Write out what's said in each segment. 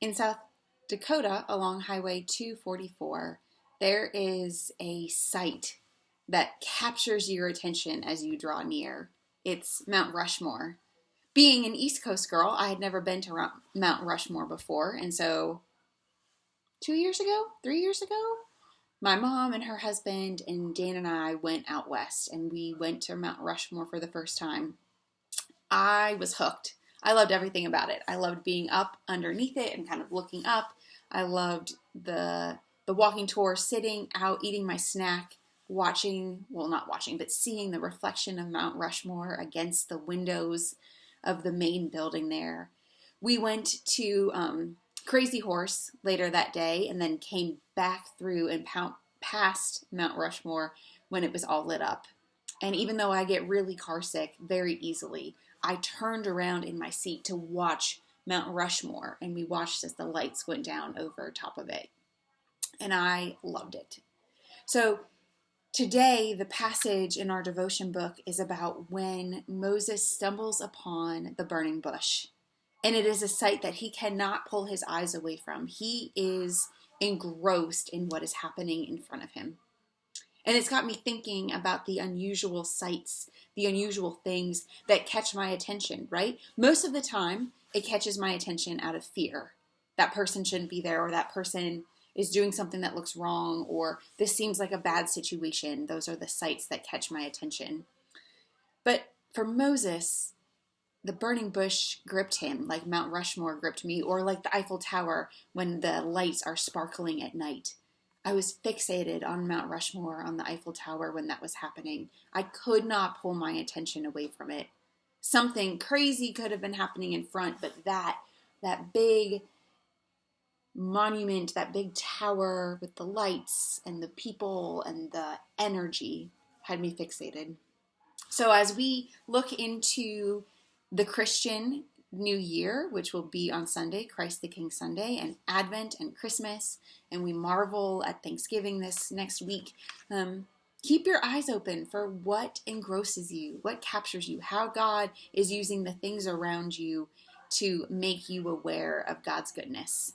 In South Dakota, along Highway 244, there is a site that captures your attention as you draw near. It's Mount Rushmore. Being an East Coast girl, I had never been to Mount Rushmore before, and so 2 years ago, 3 years ago, my mom and her husband and Dan and I went out west, and we went to Mount Rushmore for the first time. I was hooked. I loved everything about it. I loved being up underneath it and kind of looking up. I loved the walking tour, sitting out, eating my snack, watching, well, not watching, but seeing the reflection of Mount Rushmore against the windows of the main building there. We went to Crazy Horse later that day and then came back through and past Mount Rushmore when it was all lit up. And even though I get really car sick very easily, I turned around in my seat to watch Mount Rushmore, and we watched as the lights went down over top of it. And I loved it. So today, the passage in our devotion book is about when Moses stumbles upon the burning bush. And it is a sight that he cannot pull his eyes away from. He is engrossed in what is happening in front of him. And it's got me thinking about the unusual sights, the unusual things that catch my attention, right? Most of the time, it catches my attention out of fear. That person shouldn't be there, or that person is doing something that looks wrong, or this seems like a bad situation. Those are the sights that catch my attention. But for Moses, the burning bush gripped him like Mount Rushmore gripped me, or like the Eiffel Tower when the lights are sparkling at night. I was fixated on Mount Rushmore, on the Eiffel Tower when that was happening. I could not pull my attention away from it. Something crazy could have been happening in front, but that big monument, that big tower with the lights and the people and the energy had me fixated. So as we look into the Christian New Year, which will be on Sunday, Christ the King Sunday, and Advent and Christmas, and we marvel at Thanksgiving this next week, keep your eyes open for what engrosses you, what captures you, how God is using the things around you to make you aware of God's goodness.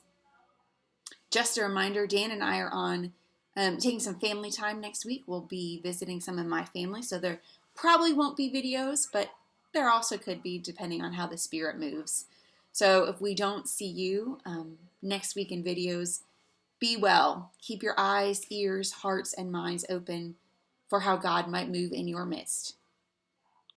Just a reminder, Dan and I are on taking some family time next week. We'll be visiting some of my family, so there probably won't be videos, but there also could be, depending on how the Spirit moves. So if we don't see you next week in videos, be well. Keep your eyes, ears, hearts, and minds open for how God might move in your midst.